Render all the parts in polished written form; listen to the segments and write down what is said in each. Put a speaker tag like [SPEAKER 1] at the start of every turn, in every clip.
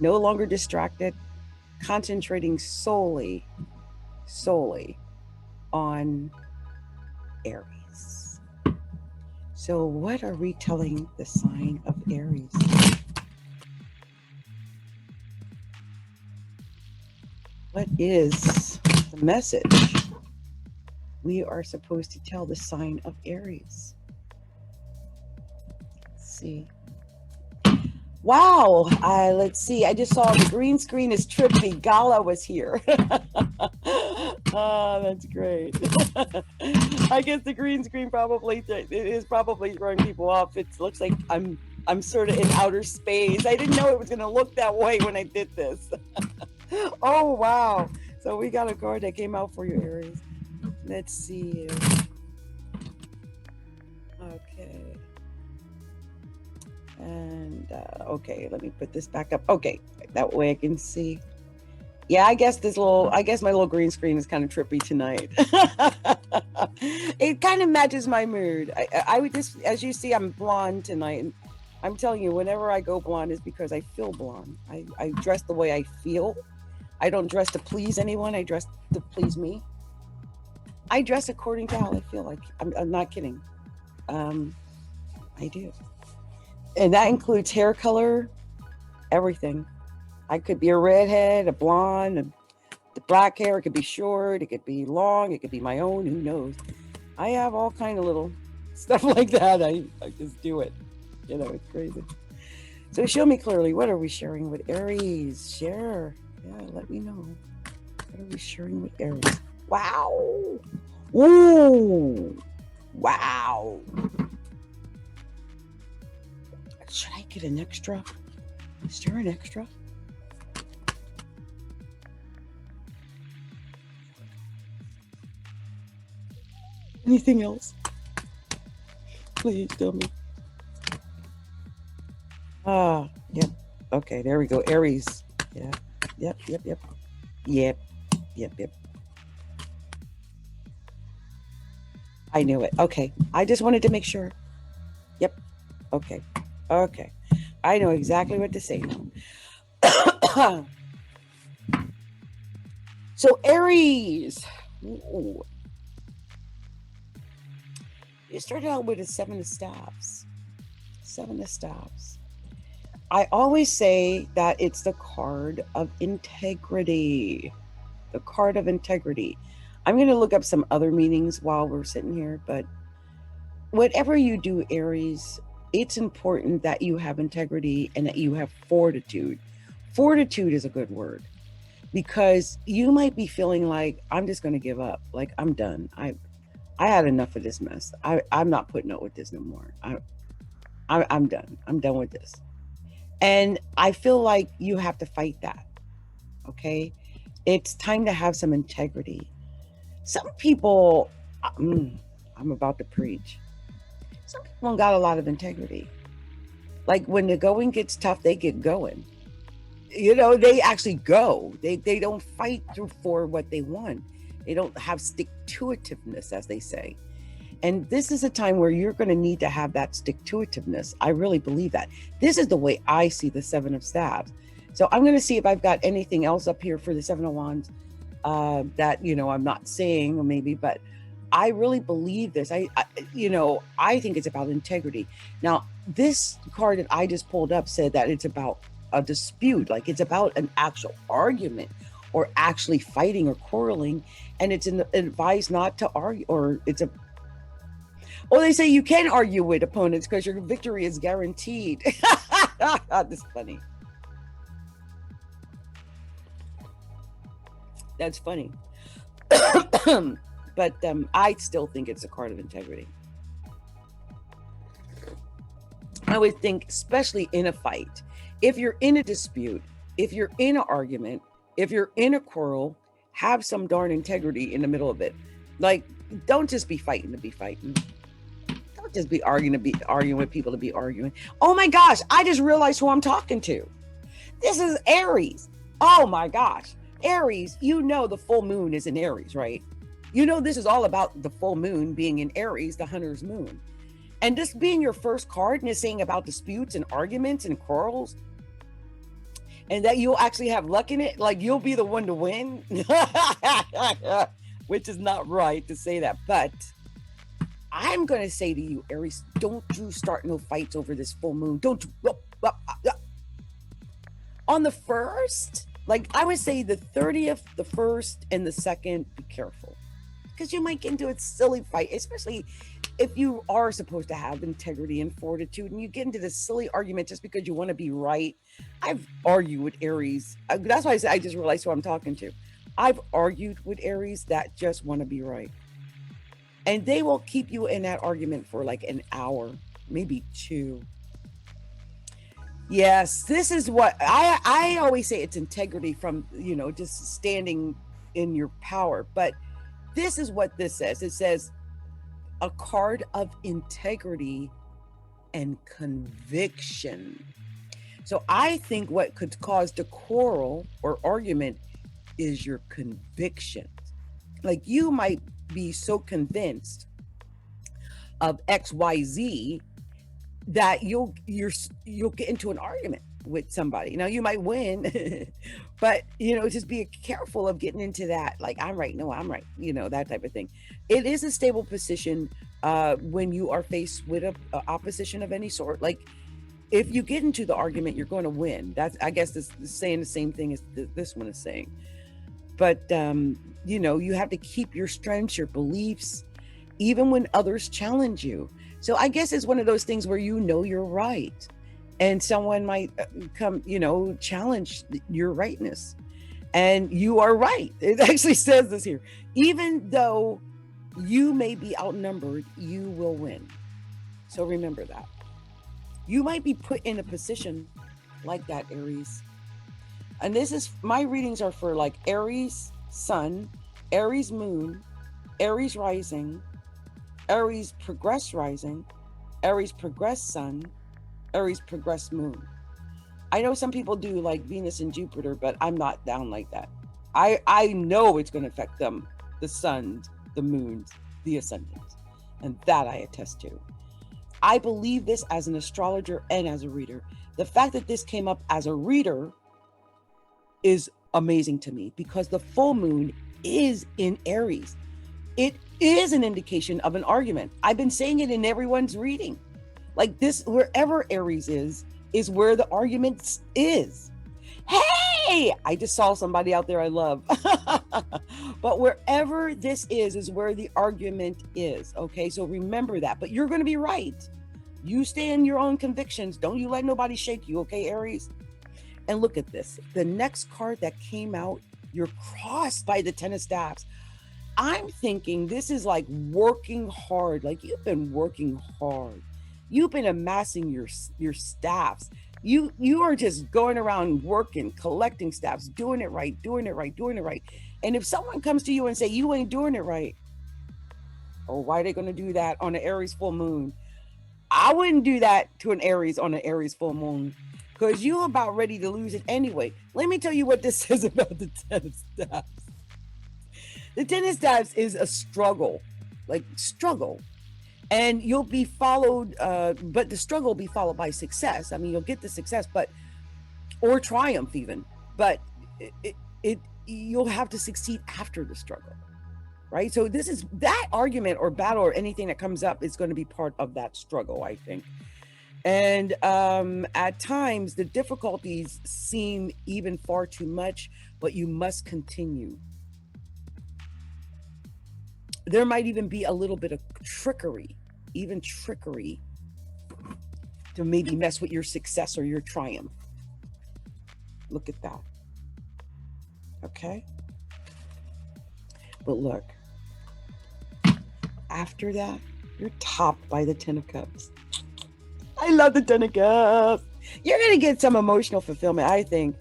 [SPEAKER 1] No longer distracted, concentrating solely on Aries. So what are we telling the sign of Aries? What is the message we are supposed to tell the sign of Aries? Let's see. Wow. Let's see. I just saw the green screen is trippy. Gala was here. Oh, that's great. I guess the green screen is probably throwing people off. It looks like I'm sort of in outer space. I didn't know it was going to look that way when I did this. Oh, wow. So we got a card that came out for you, Aries. Let's see. Okay. And okay, let me put this back up. Okay, that way I can see. Yeah, I guess my little green screen is kind of trippy tonight. It kind of matches my mood. I would just, as you see, I'm blonde tonight, and I'm telling you, whenever I go blonde is because I feel blonde. I dress the way I feel. I don't dress to please anyone. I dress to please me. I dress according to how I feel like. I'm not kidding. I do. And that includes hair color, everything. I could be a redhead, a blonde, the black hair. It could be short. It could be long. It could be my own. Who knows? I have all kind of little stuff like that. I just do it. You know, it's crazy. So show me clearly. What are we sharing with Aries? Share. Yeah, let me know. What are we sharing with Aries? Wow. Ooh. Wow. Should I get an extra? Is there an extra? Anything else? Please tell me. Yep. Okay, there we go. Aries. Yeah. Yep. I knew it. Okay. I just wanted to make sure. Yep. Okay. I know exactly what to say now. So Aries. Ooh. You started out with a 7 of staffs. 7 of staffs. I always say that it's the card of integrity. The card of integrity. I'm going to look up some other meanings while we're sitting here, but whatever you do, Aries, it's important that you have integrity and that you have fortitude. Fortitude is a good word because you might be feeling like, I'm just going to give up. Like, I'm done. I had enough of this mess. I'm not putting up with this no more. I'm done. I'm done with this. And I feel like you have to fight that. Okay. It's time to have some integrity. Some people, I'm about to preach. Some people got a lot of integrity. Like when the going gets tough, they get going. You know, they actually go. They don't fight for what they want. They don't have stick-to-itiveness, as they say. And this is a time where you're going to need to have that stick-to-itiveness. I really believe that. This is the way I see the 7 of staffs. So I'm going to see if I've got anything else up here for the 7 of wands that, you know, I'm not saying maybe, but I really believe this. I think it's about integrity. Now, this card that I just pulled up said that it's about a dispute, like it's about an actual argument or actually fighting or quarreling. And it's advised not to argue, or they say you can argue with opponents because your victory is guaranteed. This is funny. That's funny. But I still think it's a card of integrity. I would think, especially in a fight, if you're in a dispute, if you're in an argument, if you're in a quarrel, have some darn integrity in the middle of it. Like, don't just be fighting to be fighting. Don't just be arguing with people to be arguing. Oh my gosh, I just realized who I'm talking to. This is Aries. Oh my gosh. Aries, you know the full moon is in Aries, right? You know this is all about the full moon being in Aries, the hunter's moon. And this being your first card and it's saying about disputes and arguments and quarrels, and that you'll actually have luck in it, like you'll be the one to win, which is not right to say that. But I'm going to say to you, Aries, don't you start no fights over this full moon. Don't you? On the first, like I would say the 30th, the first, and the second, be careful. Because you might get into a silly fight, especially if you are supposed to have integrity and fortitude and you get into this silly argument just because you want to be right. I've argued with Aries. That's why I said I just realized who I'm talking to. I've argued with Aries that just want to be right. And they will keep you in that argument for like an hour, maybe two. Yes, this is what I always say, it's integrity from, just standing in your power. But this is what this says. It says a card of integrity and conviction. So I think what could cause the quarrel or argument is your conviction. Like you might be so convinced of XYZ that you'll get into an argument with somebody. Now you might win, but just be careful of getting into that. Like I'm right, no, I'm right. That type of thing. It is a stable position when you are faced with a opposition of any sort. Like if you get into the argument, you're going to win. That's, I guess, this is saying the same thing as this one is saying. But you have to keep your strengths, your beliefs, even when others challenge you. So I guess it's one of those things where you're right. And someone might come, challenge your rightness. And you are right. It actually says this here. Even though you may be outnumbered, you will win. So remember that. You might be put in a position like that, Aries. And my readings are for like Aries Sun, Aries Moon, Aries Rising, Aries Progress Rising, Aries Progress Sun, Aries Progress Moon. I know some people do like Venus and Jupiter, but I'm not down like that. I know it's going to affect them, the suns, the moons, the ascendants, and that I attest to. I believe this as an astrologer and as a reader. The fact that this came up as a reader is amazing to me because the full moon is in Aries. It is an indication of an argument. I've been saying it in everyone's reading. Like this, wherever Aries is where the argument is. Hey, I just saw somebody out there I love. But wherever this is where the argument is. Okay, so remember that. But you're going to be right. You stay in your own convictions. Don't you let nobody shake you, okay, Aries? And look at this. The next card that came out, you're crossed by the Ten of Staffs. I'm thinking this is like working hard. Like you've been working hard. You've been amassing your staffs. You are just going around working, collecting staffs, doing it right. And if someone comes to you and say, you ain't doing it right, oh, why are they going to do that on an Aries full moon? I wouldn't do that to an Aries on an Aries full moon because you're about ready to lose it anyway. Let me tell you what this says about the Ten of Staffs. The Ten of Staffs is a struggle, like struggle. And you'll be followed, but the struggle will be followed by success. I mean, you'll get the success, or triumph even, but you'll have to succeed after the struggle, right? So this is that argument or battle or anything that comes up is going to be part of that struggle, I think. And at times, the difficulties seem even far too much, but you must continue. There might even be a little bit of trickery to maybe mess with your success or your triumph. Look at that. Okay? But look, after that, you're topped by the Ten of Cups. I love the Ten of Cups. You're going to get some emotional fulfillment, I think.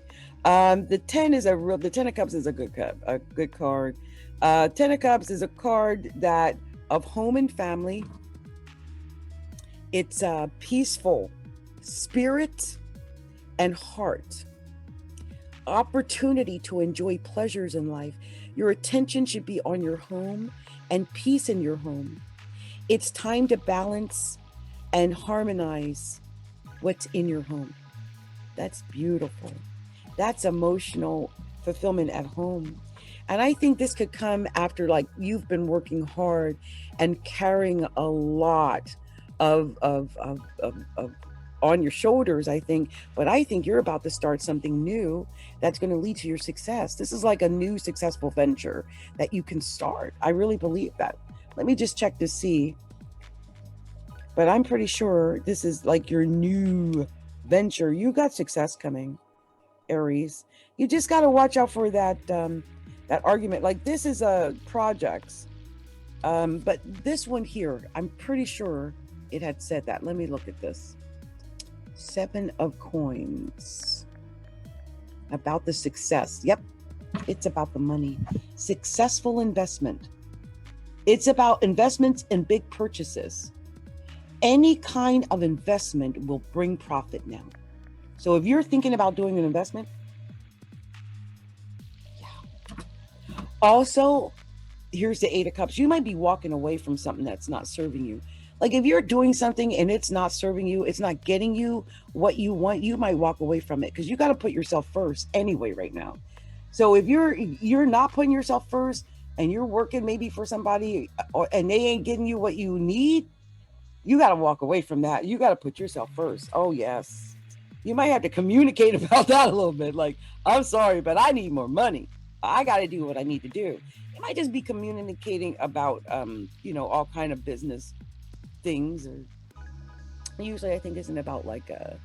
[SPEAKER 1] The Ten of Cups is a good card. Ten of Cups is a card that of home and family. It's peaceful spirit and heart. opportunity to enjoy pleasures in life. Your attention should be on your home and peace in your home. It's time to balance and harmonize what's in your home. That's beautiful. That's emotional fulfillment at home. And I think this could come after like you've been working hard and carrying a lot of on your shoulders, I think. But I think you're about to start something new that's going to lead to your success. This is like a new successful venture that you can start. I really believe that. Let me just check to see. But I'm pretty sure this is like your new venture. You got success coming, Aries. You just got to watch out for that that argument. Like this is a projects, but this one here, I'm pretty sure it had said that. Let me look at this. 7 of Coins. About the success. Yep, it's about the money. Successful investment. It's about investments and big purchases. Any kind of investment will bring profit now. So if you're thinking about doing an investment, yeah. Also, here's the 8 of Cups. You might be walking away from something that's not serving you. Like if you're doing something and it's not serving you, it's not getting you what you want, you might walk away from it because you got to put yourself first anyway right now. So if you're not putting yourself first and you're working maybe for somebody and they ain't getting you what you need, you got to walk away from that. You got to put yourself first. Oh, yes. You might have to communicate about that a little bit. Like, I'm sorry, but I need more money. I got to do what I need to do. You might just be communicating about, all kind of business things. Or usually I think isn't about like, I'm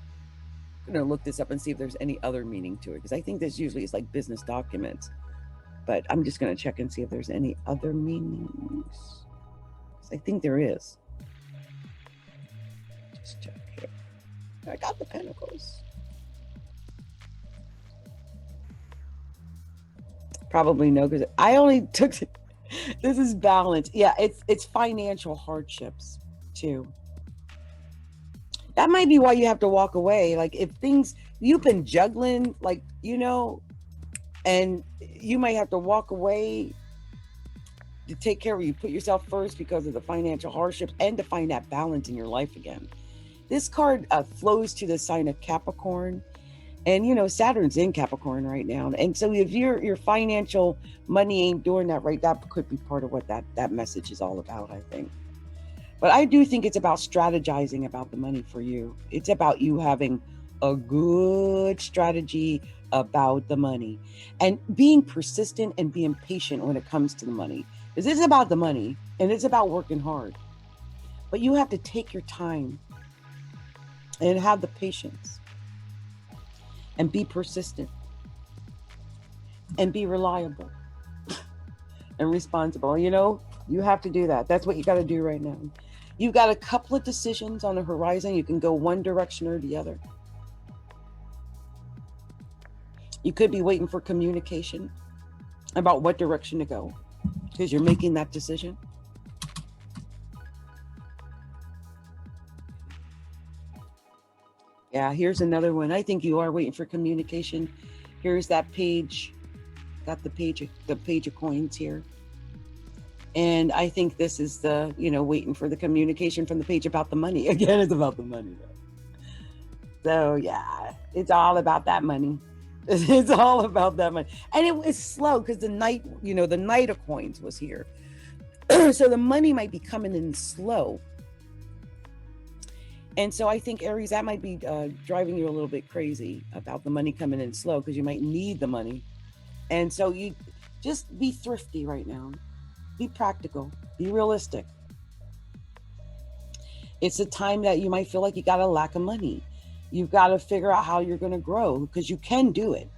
[SPEAKER 1] going to look this up and see if there's any other meaning to it. Because I think this usually is like business documents. But I'm just going to check and see if there's any other meanings. I think there is. Just check here. I got the Pentacles. Probably no, because I only took this is balance. Yeah, it's financial hardships too. That might be why you have to walk away. Like if things you've been juggling, like and you might have to walk away to take care of you, put yourself first because of the financial hardships and to find that balance in your life again. This card flows to the sign of Capricorn, and Saturn's in Capricorn right now. And so if your financial money ain't doing that right, that could be part of what that message is all about, I think. But I do think it's about strategizing about the money for you. It's about you having a good strategy about the money and being persistent and being patient when it comes to the money. Because it's about the money and it's about working hard. But you have to take your time and have the patience and be persistent and be reliable and responsible. You have to do that. That's what you got to do right now. You've got a couple of decisions on the horizon. You can go one direction or the other. You could be waiting for communication about what direction to go because you're making that decision. Yeah, here's another one. I think you are waiting for communication. Here's that page. Got the page of coins here. And I think this is the, waiting for the communication from the page about the money. Again, it's about the money. So yeah, it's all about that money. It's all about that money. And it was slow because the Knight of Coins was here. So the money might be coming in slow. And so I think, Aries, that might be driving you a little bit crazy about the money coming in slow because you might need the money. And so you just be thrifty right now. Be practical. Be realistic. It's a time that you might feel like you got a lack of money. You've got to figure out how you're going to grow because you can do it.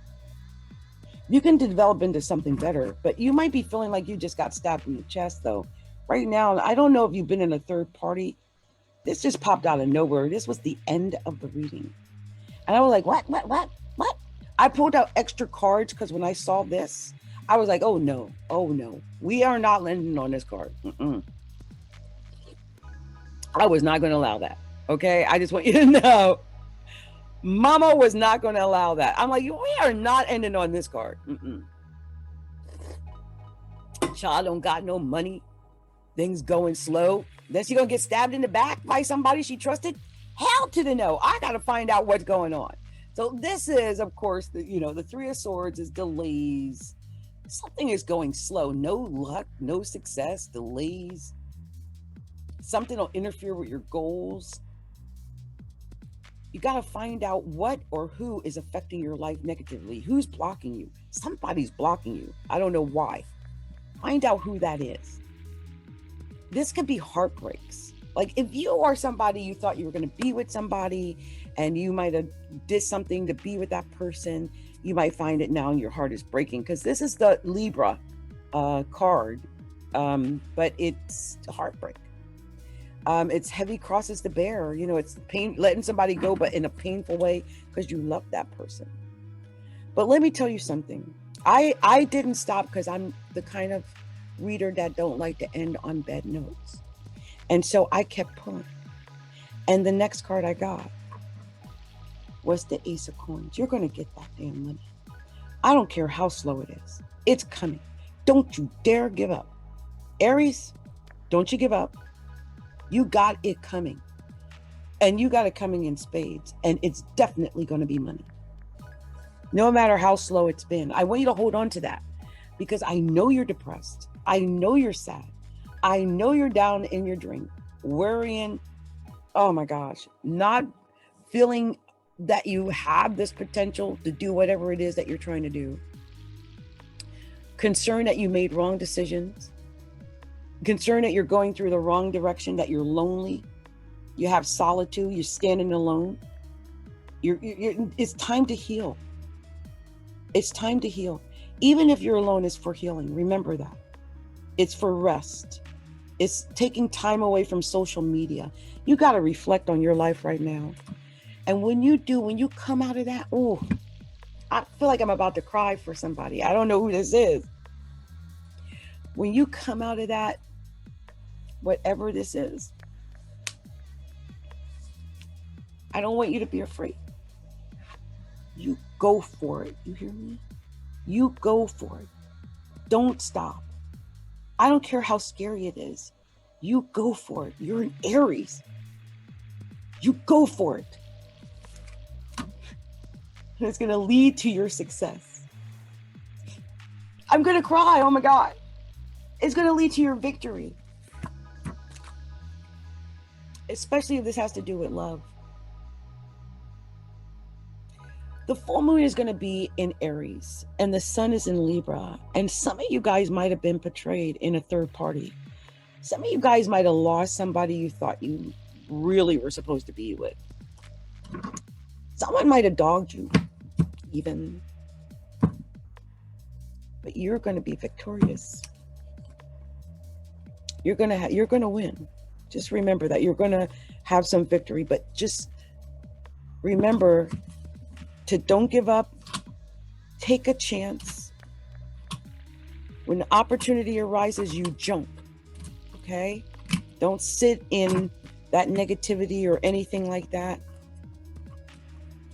[SPEAKER 1] You can develop into something better, but you might be feeling like you just got stabbed in the chest, though. Right now, I don't know if you've been in a third party. This just popped out of nowhere. This was the end of the reading. And I was like, what? I pulled out extra cards because when I saw this, I was like, oh no. We are not landing on this card. I was not going to allow that. Okay? I just want you to know. Mama was not going to allow that. I'm like, we are not ending on this card. Child don't got no money. Things going slow. Then she going to get stabbed in the back by somebody she trusted? Hell to the no. I got to find out what's going on. So this is, of course, the Three of Swords is delays. Something is going slow. No luck, no success, delays. Something will interfere with your goals. You got to find out what or who is affecting your life negatively. Who's blocking you? Somebody's blocking you. I don't know why. Find out who that is. This could be heartbreaks. Like if you are somebody, you thought you were going to be with somebody and you might have did something to be with that person, you might find it now and your heart is breaking, because this is the Libra card, but it's heartbreak. It's heavy crosses to bear. It's pain, letting somebody go, but in a painful way because you love that person. But let me tell you something. I didn't stop because I'm the kind of reader that don't like to end on bad notes. And so I kept pulling. And the next card I got was the Ace of Coins. You're going to get that damn money. I don't care how slow it is. It's coming. Don't you dare give up. Aries, don't you give up. You got it coming. And you got it coming in spades. And it's definitely going to be money. No matter how slow it's been. I want you to hold on to that. Because I know you're depressed. I know you're sad. I know you're down in your drink. Worrying. Oh my gosh. Not feeling that you have this potential to do whatever it is that you're trying to do. Concerned that you made wrong decisions. Concerned that you're going through the wrong direction, that you're lonely. You have solitude. You're standing alone. It's time to heal. It's time to heal. Even if you're alone, it's for healing. Remember that. It's for rest. It's taking time away from social media. You got to reflect on your life right now. And when you do, when you come out of that, I feel like I'm about to cry for somebody. I don't know who this is. When you come out of that, whatever this is, I don't want you to be afraid. You go for it. You hear me? You go for it. Don't stop. I don't care how scary it is. You go for it. You're an Aries. You go for it. And it's going to lead to your success. I'm going to cry. Oh my God. It's going to lead to your victory. Especially if this has to do with love. The full moon is going to be in Aries and the sun is in Libra. And some of you guys might have been portrayed in a third party. Some of you guys might have lost somebody you thought you really were supposed to be with. Someone might have dogged you even. But you're going to be victorious. You're going to win. Just remember that you're going to have some victory, but just remember to don't give up. Take a chance. When the opportunity arises, you jump. Okay? Don't sit in that negativity or anything like that.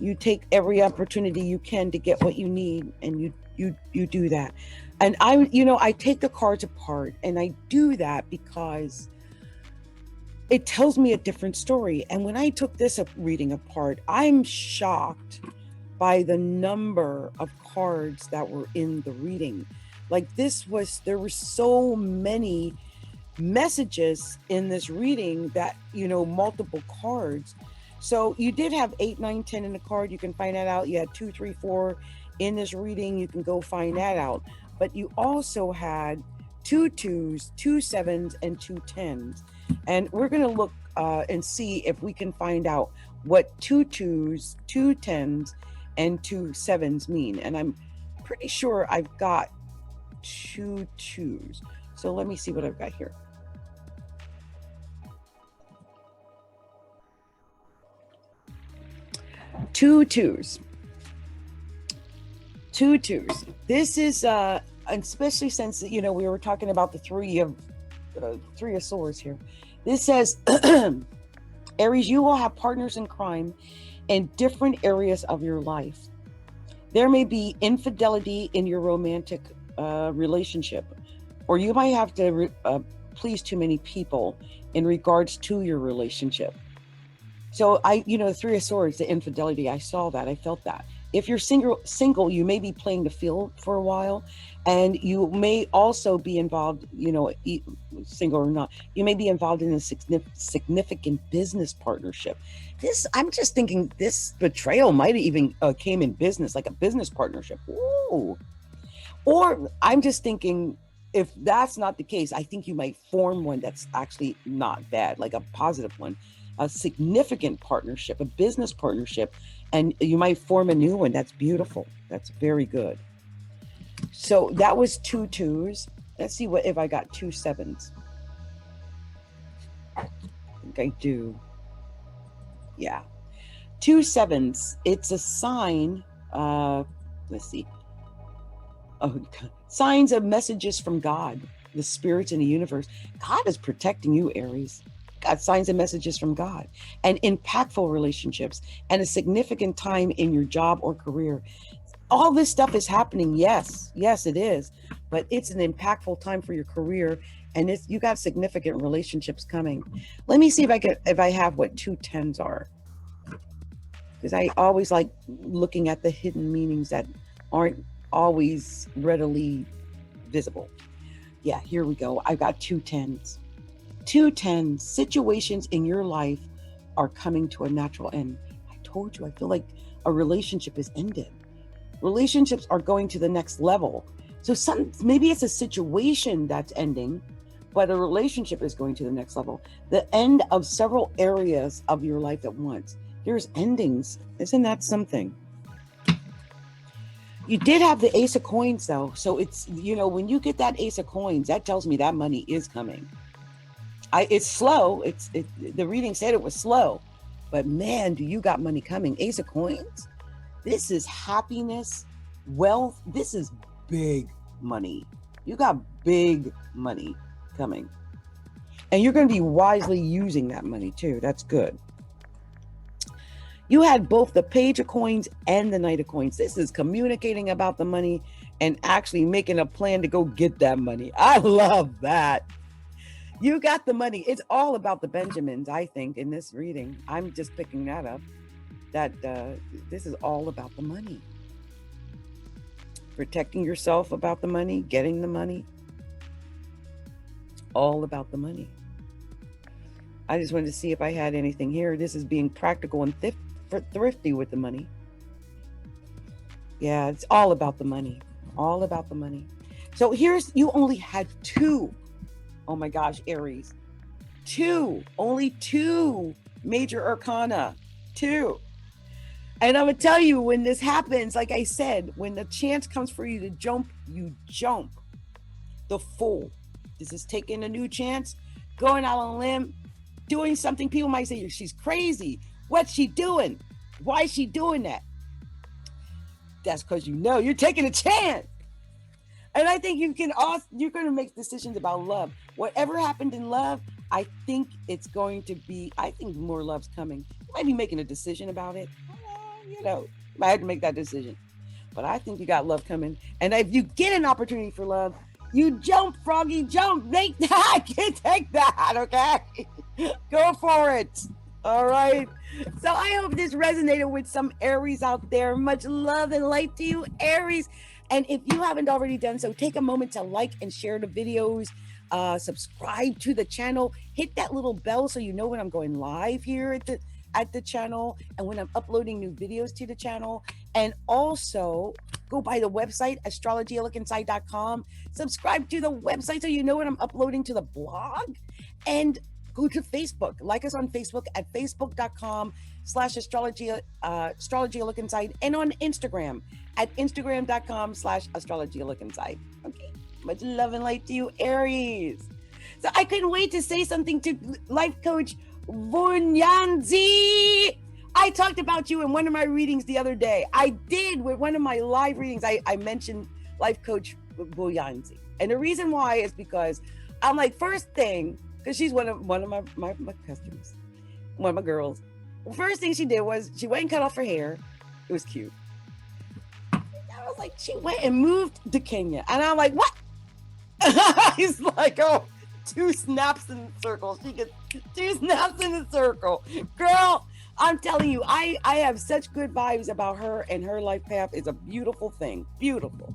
[SPEAKER 1] You take every opportunity you can to get what you need, and you do that. And I take the cards apart, and I do that because it tells me a different story. And when I took this reading apart, I'm shocked by the number of cards that were in the reading. Like there were so many messages in this reading that, multiple cards. So you did have 8, 9, 10 in the card. You can find that out. You had 2, 3, 4 in this reading. You can go find that out. But you also had 2 2s, 2 7s, and 2 10s. And we're going to look and see if we can find out what 2 2s, 2 10s, and 2 7s mean. And I'm pretty sure I've got 2 2s. So let me see what I've got here. Two twos. This is especially since we were talking about the three of swords here. This says, Aries, you will have partners in crime in different areas of your life. There may be infidelity in your romantic relationship, or you might have to please too many people in regards to your relationship. So the Three of Swords, the infidelity, I saw that, I felt that. If you're single, you may be playing the field for a while, and you may also be involved, single or not, you may be involved in a significant business partnership. I'm just thinking this betrayal might even came in business, like a business partnership. Ooh. Or I'm just thinking, if that's not the case, I think you might form one that's actually not bad, like a positive one, a significant partnership, a business partnership, and you might form a new one. That's beautiful. That's very good. So that was 2 2s. Let's see if I got 2 7s. I think I do. Yeah. 2 7s. It's a sign. Let's see. Oh, signs of messages from God, the spirits in the universe. God is protecting you, Aries. Got signs and messages from God, and impactful relationships, and a significant time in your job or career. All this stuff is happening. Yes, it is. But it's an impactful time for your career, and you got significant relationships coming. Let me see if I have what 2 10s are, because I always like looking at the hidden meanings that aren't always readily visible. Yeah, here we go. I've got 2 10s. 2 10s. Situations in your life are coming to a natural end. I told you, I feel like a relationship is ended. Relationships are going to the next level. So maybe it's a situation that's ending, but a relationship is going to the next level. The end of several areas of your life at once. There's endings. Isn't that something? You did have the Ace of Coins, though. So it's, when you get that Ace of Coins, that tells me that money is coming. It's slow. The reading said it was slow, but man, do you got money coming. Ace of Coins. This is happiness, wealth. This is big money. You got big money coming, and you're going to be wisely using that money too. That's good. You had both the Page of Coins and the Knight of Coins. This is communicating about the money and actually making a plan to go get that money. I love that. You got the money. It's all about the Benjamins, I think, in this reading. I'm just picking that up, that this is all about the money. Protecting yourself about the money, getting the money. All about the money. I just wanted to see if I had anything here. This is being practical and thrifty with the money. Yeah, it's all about the money. All about the money. So you only had 2. Oh my gosh, Aries. 2. Only 2 major arcana. 2. And I'm going to tell you, when this happens, like I said, when the chance comes for you to jump, you jump. The Fool. This is taking a new chance, going out on a limb, doing something. People might say, she's crazy. What's she doing? Why is she doing that? That's because you're taking a chance. And I think you're going to make decisions about love. Whatever happened in love, I think it's going to be, I think more love's coming. You might be making a decision about it. You might have to make that decision. But I think you got love coming. And if you get an opportunity for love, you jump, Froggy, jump. Make that. Take that, okay? Go for it. All right. So I hope this resonated with some Aries out there. Much love and light to you, Aries. And if you haven't already done so, take a moment to like and share the videos, subscribe to the channel, hit that little bell so you know when I'm going live here at the channel and when I'm uploading new videos to the channel. And also go by the website, astrologylookinside.com. Subscribe to the website so you know when I'm uploading to the blog. And go to Facebook. Like us on Facebook at facebook.com/astrologylookinside and on Instagram at instagram.com/astrologylookinside. Okay. Much love and light to you, Aries. So I couldn't wait to say something to life coach Vunyanzi. I talked about you in one of my readings the other day. I did with one of my live readings. I mentioned life coach Vunyanzi. And the reason why is because I'm like, first thing, because she's one of my customers, one of my girls. First thing she did was she went and cut off her hair. It was cute. I was like, she went and moved to Kenya. And I'm like, what? He's like, oh, 2 snaps in the circle. She gets 2 snaps in the circle. Girl, I'm telling you, I have such good vibes about her, and her life path is a beautiful thing. Beautiful.